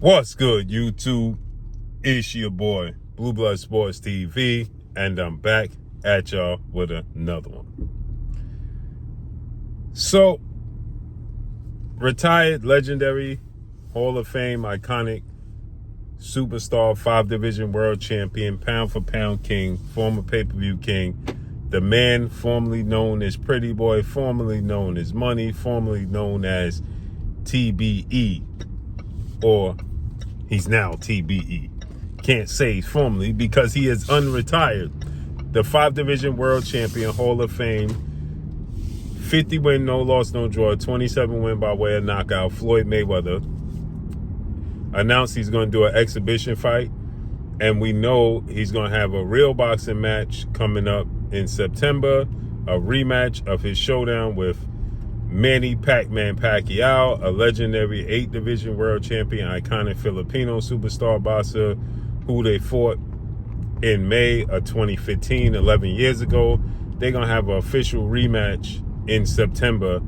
What's good, YouTube? It's your boy, Blue Blood Sports TV, and I'm back at y'all with another one. So, retired, legendary, Hall of Fame, iconic, superstar, 5-division world champion, pound-for-pound king, former pay-per-view king, the man formerly known as Pretty Boy, formerly known as Money, formerly known as TBE, or he's now TBE. Can't say formerly because he is unretired. The 5-division world champion, Hall of Fame, 50 win, no loss, no draw, 27 win by way of knockout, Floyd Mayweather, announced he's going to do an exhibition fight. And we know he's going to have a real boxing match coming up in September, a rematch of his showdown with Mayweather-Pacquiao, a legendary 8-division world champion, iconic Filipino superstar boxer who they fought in May of 2015, 11 years ago. They're going to have an official rematch in September.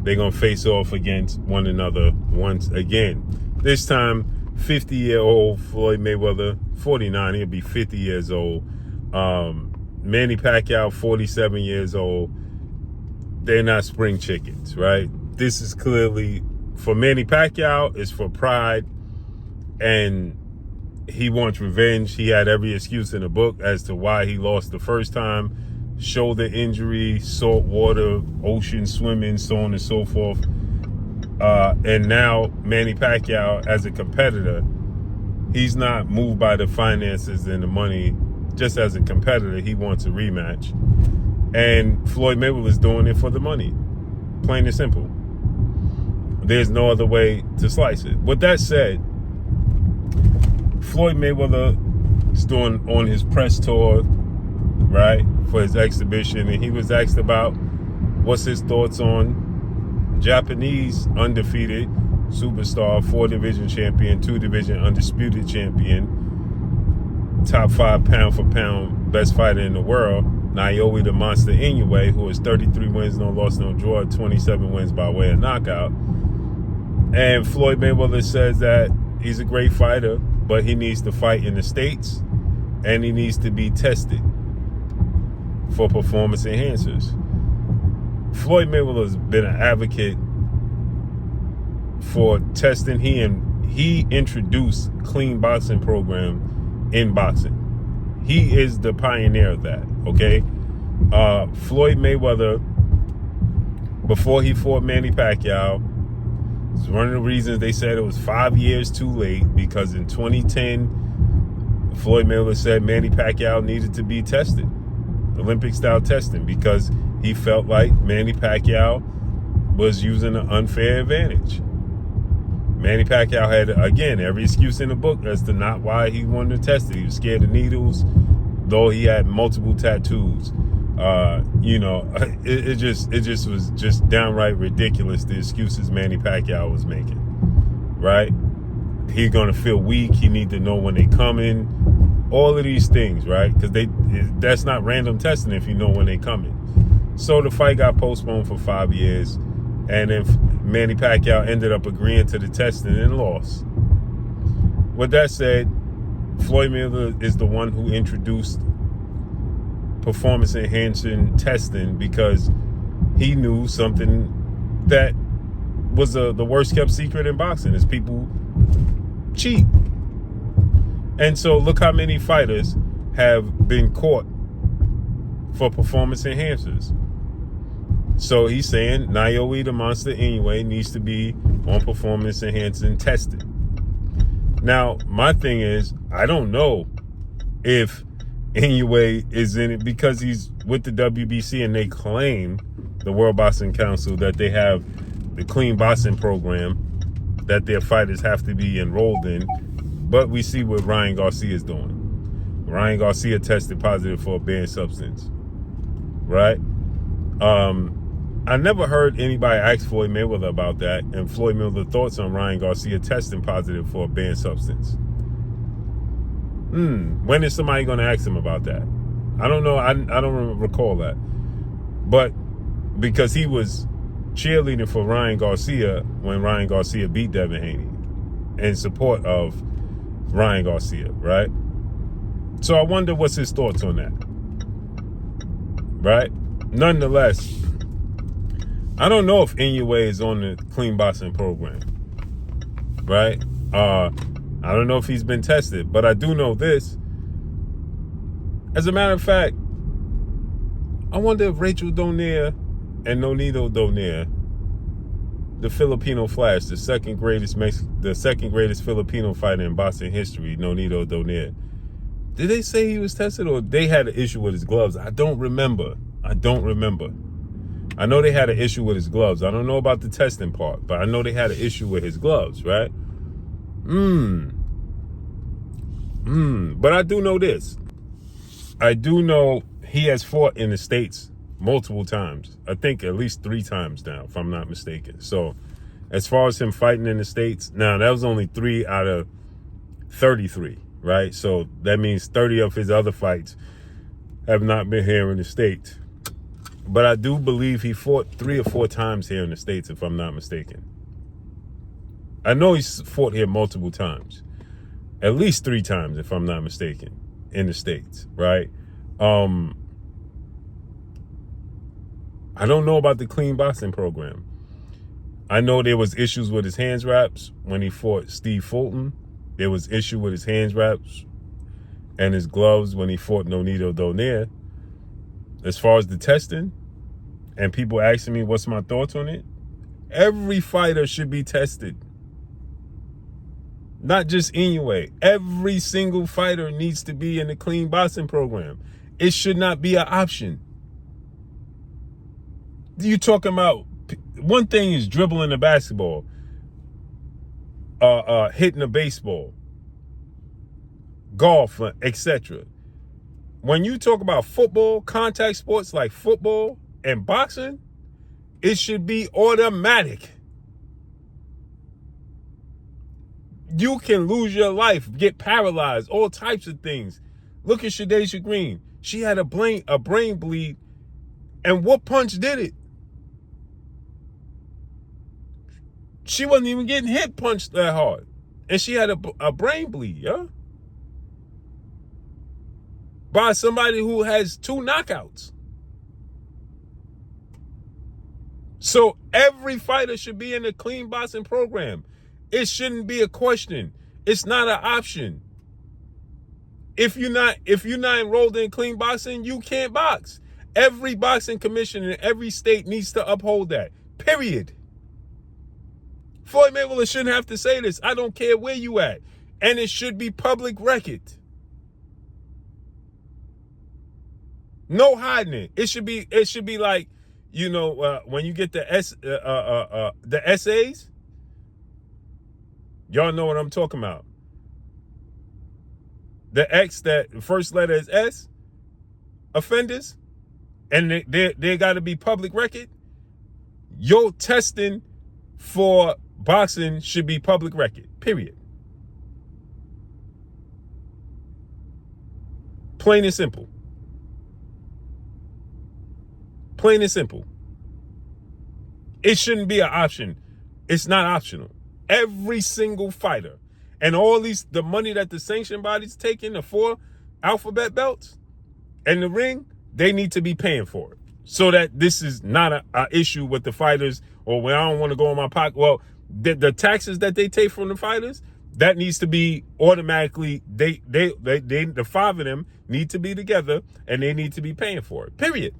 They're going to face off against one another once again. This time, 50-year-old Floyd Mayweather, 49, he'll be 50 years old. Manny Pacquiao, 47 years old. They're not spring chickens, right? This is clearly, for Manny Pacquiao, it's for pride, and he wants revenge. He had every excuse in the book as to why he lost the first time. Shoulder injury, salt water, ocean swimming, so on and so forth. And now Manny Pacquiao, as a competitor, he's not moved by the finances and the money. Just as a competitor, he wants a rematch. And Floyd Mayweather is doing it for the money. Plain and simple. There's no other way to slice it. With that said, Floyd Mayweather is doing on his press tour, right, for his exhibition, and he was asked about what's his thoughts on Japanese undefeated superstar, 4-division champion, 2-division undisputed champion, top 5 pound-for-pound best fighter in the world, Naoya the Monster Inoue, who has 33 wins, no loss, no draw, 27 wins by way of knockout. And Floyd Mayweather says that he's a great fighter, but he needs to fight in the States, and he needs to be tested for performance enhancers. Floyd Mayweather has been an advocate for testing. He introduced clean boxing program in boxing. He is the pioneer of that, okay? Floyd Mayweather, before he fought Manny Pacquiao, it's one of the reasons they said it was 5 years too late, because in 2010, Floyd Mayweather said Manny Pacquiao needed to be tested, Olympic-style testing, because he felt like Manny Pacquiao was using an unfair advantage. Manny Pacquiao had, again, every excuse in the book as to not why he wanted to test it. He was scared of needles, though he had multiple tattoos. It just was just downright ridiculous, the excuses Manny Pacquiao was making, right? He's going to feel weak. He need to know when they coming. All of these things, right? Because that's not random testing if you know when they coming. So the fight got postponed for 5 years, and then Manny Pacquiao ended up agreeing to the testing and lost. With that said, Floyd Mayweather is the one who introduced performance-enhancing testing because he knew something that was the worst-kept secret in boxing is people cheat. And so look how many fighters have been caught for performance enhancers. So he's saying Naoya the Monster Inoue needs to be on performance enhancing testing. Now, my thing is, I don't know if Inoue is in it because he's with the WBC and they claim, the World Boxing Council, that they have the clean boxing program that their fighters have to be enrolled in. But we see what Ryan Garcia is doing. Ryan Garcia tested positive for a banned substance, right? I never heard anybody ask Floyd Mayweather about that, and Floyd Mayweather's thoughts on Ryan Garcia testing positive for a banned substance. When is somebody going to ask him about that? I don't know. I don't recall that. But because he was cheerleading for Ryan Garcia when Ryan Garcia beat Devin Haney. in support of Ryan Garcia, right? So I wonder what's his thoughts on that, right? Nonetheless, I don't know if Inoue is on the clean boxing program, right? I don't know if he's been tested, but I do know this. As a matter of fact, I wonder if Rachel Donaire and Nonito Donaire, the Filipino Flash, the second greatest Filipino fighter in boxing history, Nonito Donaire, did they say he was tested or they had an issue with his gloves? I don't remember. I know they had an issue with his gloves. I don't know about the testing part, but I know they had an issue with his gloves, right? But I do know this. I do know he has fought in the States multiple times. I think at least 3 times now, if I'm not mistaken. So as far as him fighting in the States, now that was only 3 out of 33, right? So that means 30 of his other fights have not been here in the States. But I do believe he fought 3 or 4 times here in the States, if I'm not mistaken. I know he's fought here multiple times. At least 3 times, if I'm not mistaken, in the States, right? I don't know about the clean boxing program. I know there was issues with his hands wraps when he fought Steve Fulton. There was issue with his hands wraps and his gloves when he fought Nonito Donaire. As far as the testing and people asking me what's my thoughts on it, every fighter should be tested. Not just Inoue. Every single fighter needs to be in the clean boxing program. It should not be an option. You talking about, one thing is dribbling a basketball, hitting a baseball, golf, etc. When you talk about football, contact sports like football and boxing, it should be automatic. You can lose your life, get paralyzed, all types of things. Look at Shadeja Green. She had a brain bleed, and what punch did it? She wasn't even getting hit punched that hard, and she had a brain bleed, yeah? By somebody who has 2 knockouts. So every fighter should be in the clean boxing program. It shouldn't be a question. It's not an option. If you're not enrolled in clean boxing, you can't box. Every boxing commission in every state needs to uphold that. Period. Floyd Mayweather shouldn't have to say this. I don't care where you at. And it should be public record. No hiding it. It should be like, when you get the essays, y'all know what I'm talking about. The X, that first letter is S, offenders, and they got to be public record. Your testing for boxing should be public record, period. Plain and simple. Plain and simple. It shouldn't be an option. It's not optional. Every single fighter and all the money that the sanction body's taking, the 4 alphabet belts and the ring, they need to be paying for it. So that this is not a issue with the fighters, or when I don't want to go in my pocket. Well, the taxes that they take from the fighters, that needs to be automatically, the 5 of them need to be together and they need to be paying for it. Period.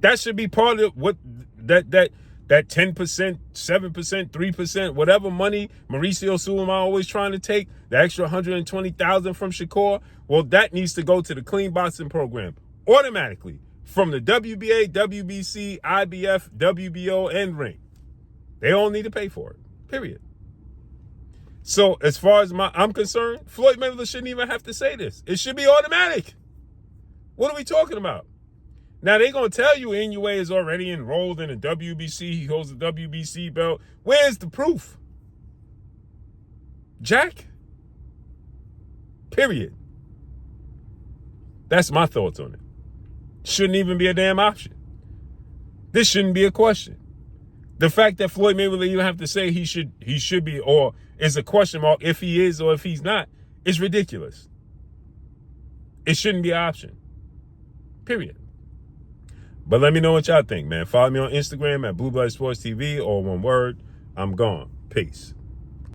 That should be part of what that 10%, 7%, 3%, whatever money Mauricio Sulaiman always trying to take, the extra $120,000 from Shakur, well, that needs to go to the clean boxing program automatically from the WBA, WBC, IBF, WBO, and ring. They all need to pay for it. Period. So as far as I'm concerned, Floyd Mayweather shouldn't even have to say this. It should be automatic. What are we talking about? Now, they're going to tell you Inoue is already enrolled in the WBC. He holds the WBC belt. Where's the proof? Jack? Period. That's my thoughts on it. Shouldn't even be a damn option. This shouldn't be a question. The fact that Floyd Mayweather even have to say he should be, or is a question mark if he is or if he's not, is ridiculous. It shouldn't be an option. Period. But let me know what y'all think, man. Follow me on Instagram at Blue Blood Sports TV, or one word, I'm gone. Peace.